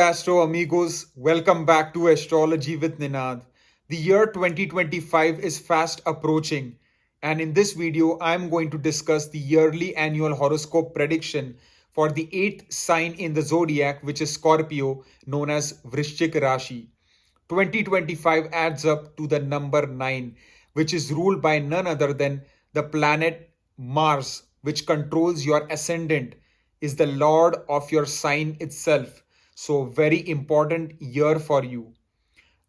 Astro amigos. Welcome back to Astrology with Ninad. The year 2025 is fast approaching, and in this video, I'm going to discuss the yearly annual horoscope prediction for the eighth sign in the zodiac, which is Scorpio, known as Vrischik Rashi. 2025 adds up to the number 9, which is ruled by none other than the planet Mars, which controls your ascendant, is the lord of your sign itself. So, very important year for you.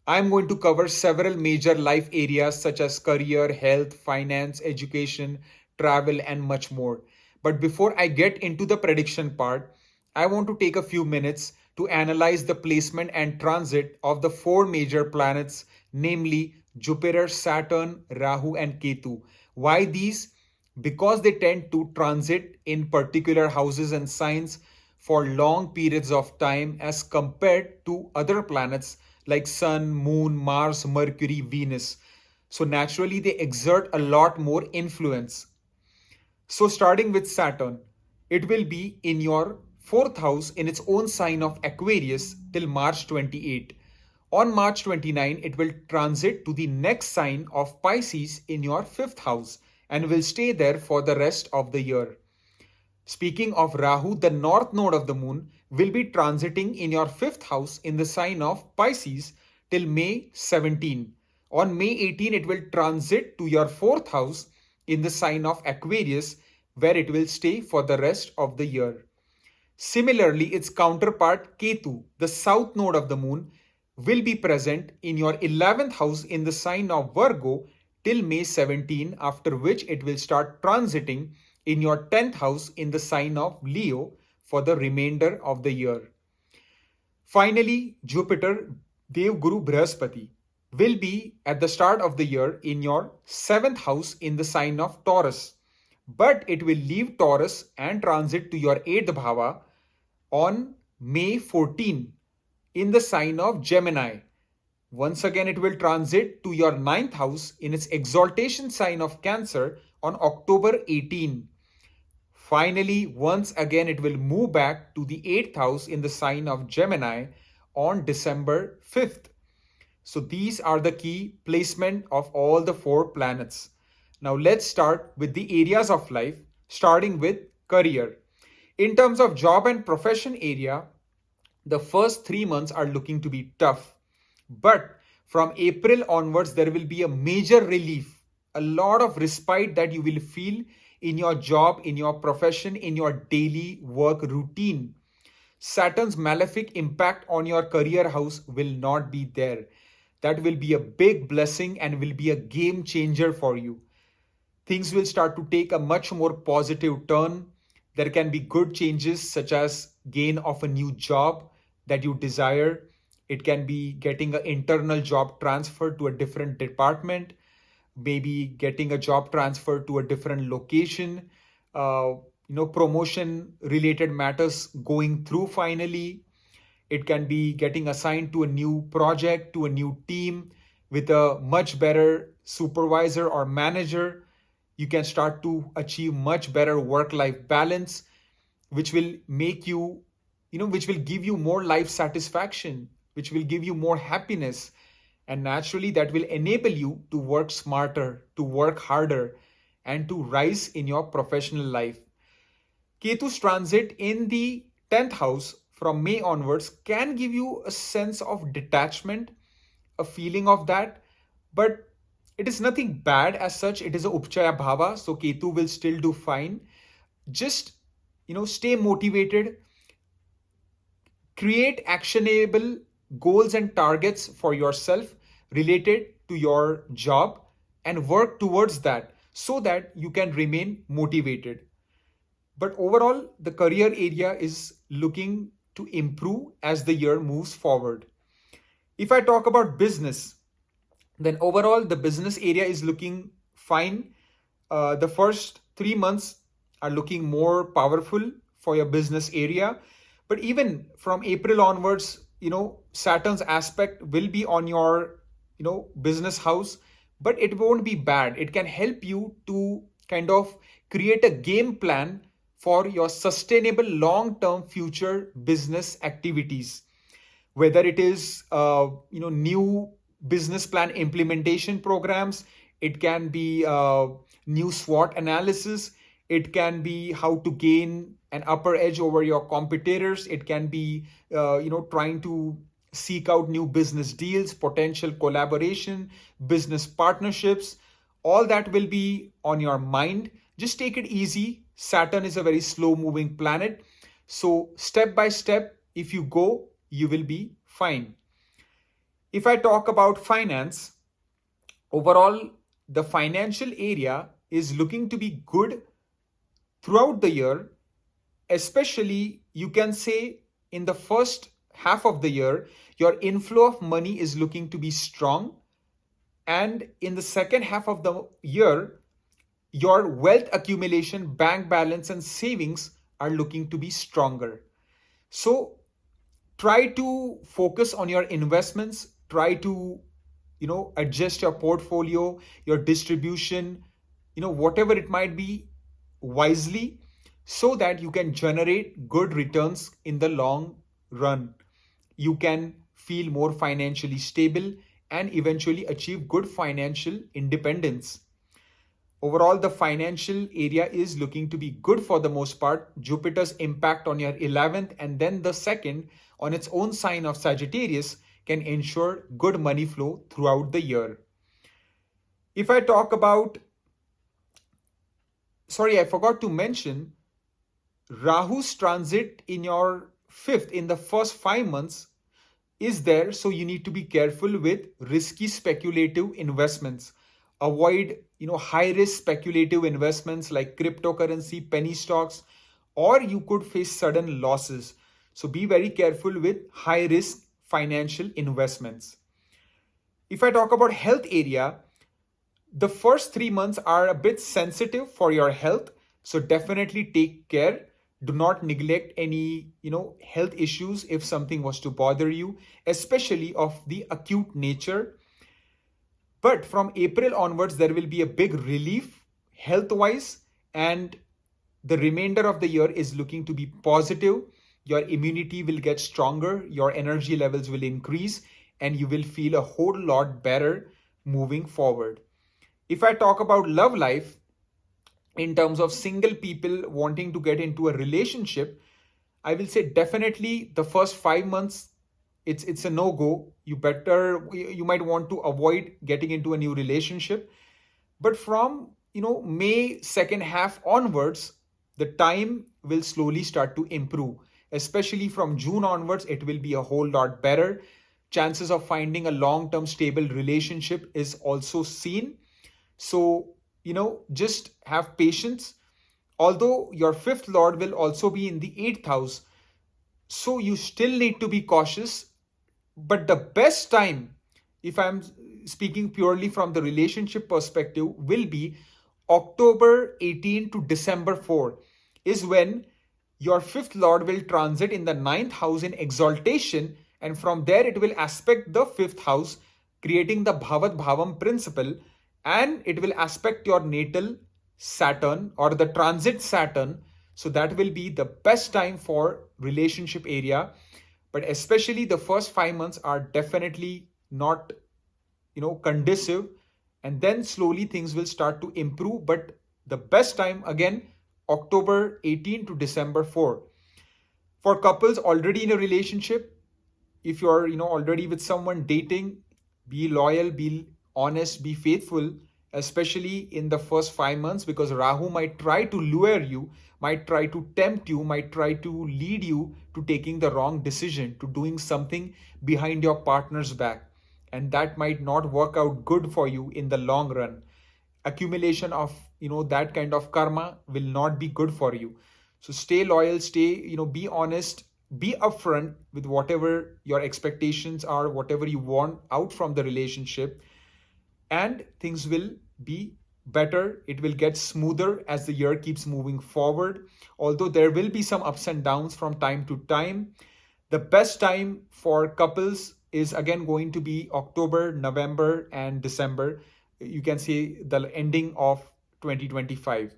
I'm going to cover several major life areas such as career, health, finance, education, travel, and much more. But before I get into the prediction part, I want to take a few minutes to analyze the placement and transit of the four major planets, namely Jupiter, Saturn, Rahu, and Ketu. Why these? Because they tend to transit in particular houses and signs for long periods of time as compared to other planets like Sun, Moon, Mars, Mercury, Venus. So naturally, they exert a lot more influence. So, starting with Saturn, it will be in your fourth house in its own sign of Aquarius till March 28. On March 29, it will transit to the next sign of Pisces in your fifth house and will stay there for the rest of the year. Speaking of Rahu, the north node of the moon will be transiting in your fifth house in the sign of Pisces till May 17. On May 18, it will transit to your fourth house in the sign of Aquarius, where it will stay for the rest of the year. Similarly, its counterpart Ketu, the south node of the moon, will be present in your 11th house in the sign of Virgo till May 17, after which it will start transiting in your 10th house in the sign of Leo for the remainder of the year. Finally, Jupiter, Dev Guru Brihaspati, will be at the start of the year in your 7th house in the sign of Taurus. But it will leave Taurus and transit to your 8th bhava on May 14 in the sign of Gemini. Once again, it will transit to your 9th house in its exaltation sign of Cancer on October 18. Finally, once again, it will move back to the 8th house in the sign of Gemini on December 5th. So these are the key placement of all the four planets. Now let's start with the areas of life, starting with career. In terms of job and profession area, the first 3 months are looking to be tough. But from April onwards, there will be a major relief, a lot of respite that you will feel in your job, in your profession, in your daily work routine. Saturn's malefic impact on your career house will not be there. That will be a big blessing and will be a game changer for you. Things will start to take a much more positive turn. There can be good changes such as gain of a new job that you desire. It can be getting an internal job transfer to a different department, maybe getting a job transfer to a different location, promotion related matters going through finally. It can be getting assigned to a new project, to a new team with a much better supervisor or manager. You can start to achieve much better work-life balance, which will make you, which will give you more life satisfaction, which will give you more happiness. And naturally, that will enable you to work smarter, to work harder, and to rise in your professional life. Ketu's transit in the 10th house from May onwards can give you a sense of detachment, a feeling of that, but it is nothing bad as such. It is a Upchaya Bhava, so Ketu will still do fine. Just, stay motivated, create actionable goals and targets for yourself related to your job and work towards that so that you can remain motivated. But overall, the career area is looking to improve as the year moves forward. If I talk about business, then overall the business area is looking fine. The first 3 months are looking more powerful for your business area. But even from April onwards, Saturn's aspect will be on your, business house, but it won't be bad. It can help you to kind of create a game plan for your sustainable long-term future business activities. whether it is new business plan implementation programs. It can be new SWOT analysis. It can be how to gain an upper edge over your competitors. It can be trying to seek out new business deals, potential collaboration, business partnerships. All that will be on your mind. Just take it easy. Saturn is a very slow moving planet, so step by step, if you go, you will be fine. If I talk about finance, overall, the financial area is looking to be good throughout the year, especially you can say in the first half of the year, your inflow of money is looking to be strong. And in the second half of the year, your wealth accumulation, bank balance, and savings are looking to be stronger. So try to focus on your investments. Try to adjust your portfolio, your distribution, whatever it might be, wisely, so that you can generate good returns in the long run. You can feel more financially stable and eventually achieve good financial independence. Overall, the financial area is looking to be good for the most part. Jupiter's impact on your 11th and then the second on its own sign of Sagittarius can ensure good money flow throughout the year. If I talk about, sorry, I forgot to mention, Rahu's transit in your fifth in the first 5 months is there, so you need to be careful with risky speculative investments. Avoid high risk speculative investments like cryptocurrency, penny stocks, or you could face sudden losses. So be very careful with high risk financial investments. If I talk about health area, the first 3 months are a bit sensitive for your health, so definitely take care. Do not neglect any health issues if something was to bother you, especially of the acute nature. But from April onwards, there will be a big relief health wise, and the remainder of the year is looking to be positive. Your immunity will get stronger, your energy levels will increase, and you will feel a whole lot better moving forward. If I talk about love life, in terms of single people wanting to get into a relationship, I will say definitely the first 5 months, it's a no go. You might want to avoid getting into a new relationship. But from May second half onwards, the time will slowly start to improve. Especially from June onwards, it will be a whole lot better. Chances of finding a long-term stable relationship is also seen. So, just have patience. Although your fifth lord will also be in the eighth house, so you still need to be cautious. But the best time, if I'm speaking purely from the relationship perspective, will be October 18 to December 4, is when your fifth lord will transit in the ninth house in exaltation, and from there it will aspect the fifth house, creating the Bhavat Bhavam principle, and it will aspect your natal Saturn or the transit Saturn. So that will be the best time for relationship area. But especially the first 5 months are definitely not conducive, and then slowly things will start to improve. But the best time again, October 18 to December 4. For couples already in a relationship, if you're already with someone dating, be loyal, be honest, be faithful, especially in the first 5 months, because Rahu might try to lure you, might try to tempt you, might try to lead you to taking the wrong decision, to doing something behind your partner's back, and that might not work out good for you in the long run. Accumulation of that kind of karma will not be good for you. So stay loyal, stay be honest, be upfront with whatever your expectations are, whatever you want out from the relationship, and things will be better. It will get smoother as the year keeps moving forward, although there will be some ups and downs from time to time. The best time for couples is again going to be October, November, and December. You can see the ending of 2025.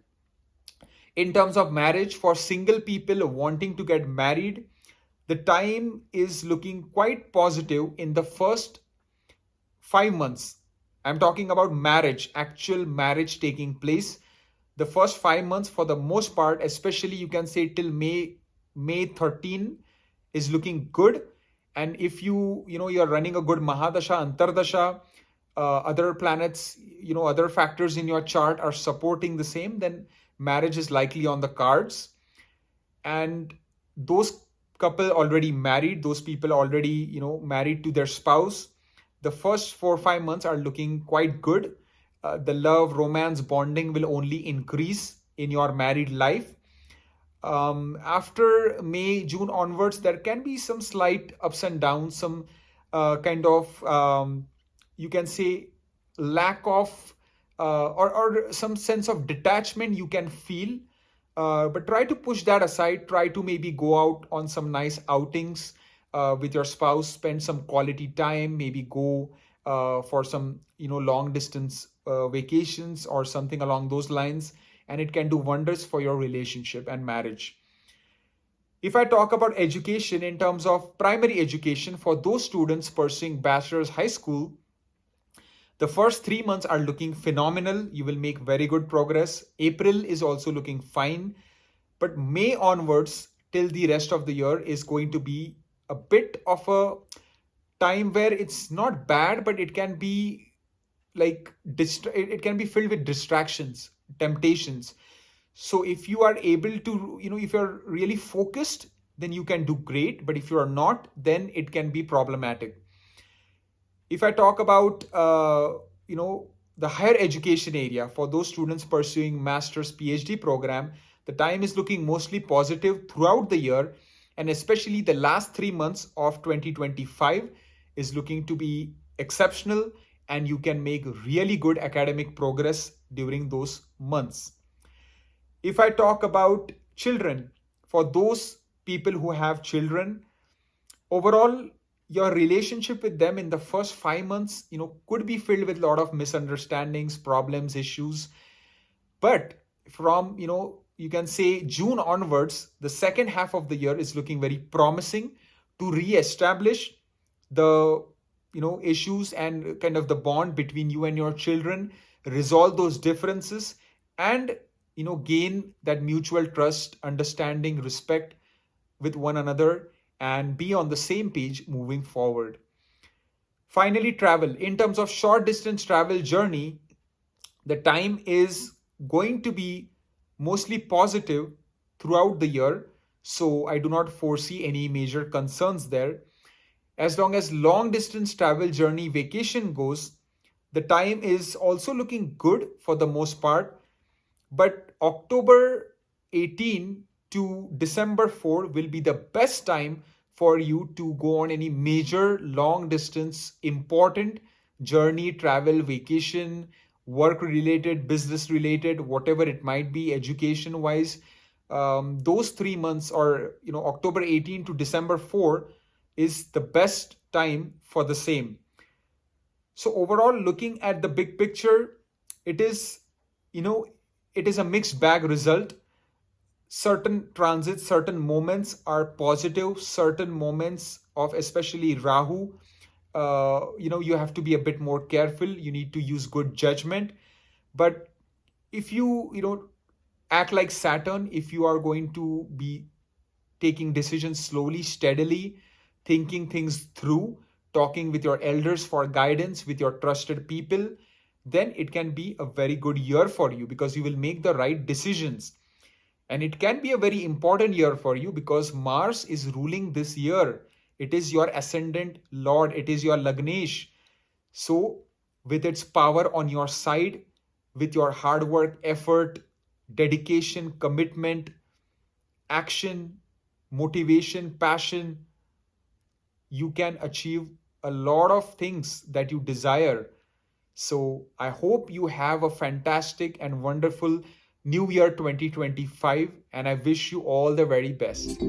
In terms of marriage, for single people wanting to get married, The time is looking quite positive in the first 5 months. I'm talking about marriage, actual marriage taking place. The first 5 months, for the most part, especially you can say till May 13, is looking good. And if you're running a good Mahadasha, Antardasha, other planets, other factors in your chart are supporting the same, then marriage is likely on the cards. And those couple already married, those people already married to their spouse, the first 4 or 5 months are looking quite good. The love, romance, bonding will only increase in your married life. After May, June onwards, there can be some slight ups and downs, some kind of, you can say, lack of, or some sense of detachment you can feel. But try to push that aside. Try to maybe go out on some nice outings with your spouse, spend some quality time, maybe go for some, long distance vacations or something along those lines. And it can do wonders for your relationship and marriage. If I talk about education in terms of primary education for those students pursuing bachelor's high school, the first 3 months are looking phenomenal. You will make very good progress. April is also looking fine. But May onwards, till the rest of the year, is going to be a bit of a time where it's not bad, but it can be like it can be filled with distractions, temptations. So if you are able to, if you're really focused, then you can do great. But if you are not, then it can be problematic. If I talk about, the higher education area for those students pursuing master's PhD program, the time is looking mostly positive throughout the year, and especially the last 3 months of 2025 is looking to be exceptional, and you can make really good academic progress during those months. If I talk about children, for those people who have children, overall, your relationship with them in the first 5 months, could be filled with a lot of misunderstandings, problems, issues. But from, you can say June onwards, the second half of the year is looking very promising to re-establish the, issues and kind of the bond between you and your children, resolve those differences, and, gain that mutual trust, understanding, respect with one another, and be on the same page moving forward. Finally, travel. In terms of short distance travel journey, the time is going to be mostly positive throughout the year. So I do not foresee any major concerns there. As long as long distance travel journey vacation goes, the time is also looking good for the most part. But October 18 to December 4 will be the best time for you to go on any major long distance important journey, travel, vacation, work related, business related, whatever it might be, education wise. Those 3 months, or October 18 to December 4 is the best time for the same. So overall, looking at the big picture, it is, it is a mixed bag result. Certain transits, certain moments are positive, certain moments of especially Rahu, you have to be a bit more careful. You need to use good judgment. But if you act like Saturn, if you are going to be taking decisions slowly, steadily, thinking things through, talking with your elders for guidance, with your trusted people, then it can be a very good year for you because you will make the right decisions. And it can be a very important year for you because Mars is ruling this year. It is your ascendant lord. It is your Lagnesh. So with its power on your side, with your hard work, effort, dedication, commitment, action, motivation, passion, you can achieve a lot of things that you desire. So I hope you have a fantastic and wonderful New Year 2025, and I wish you all the very best.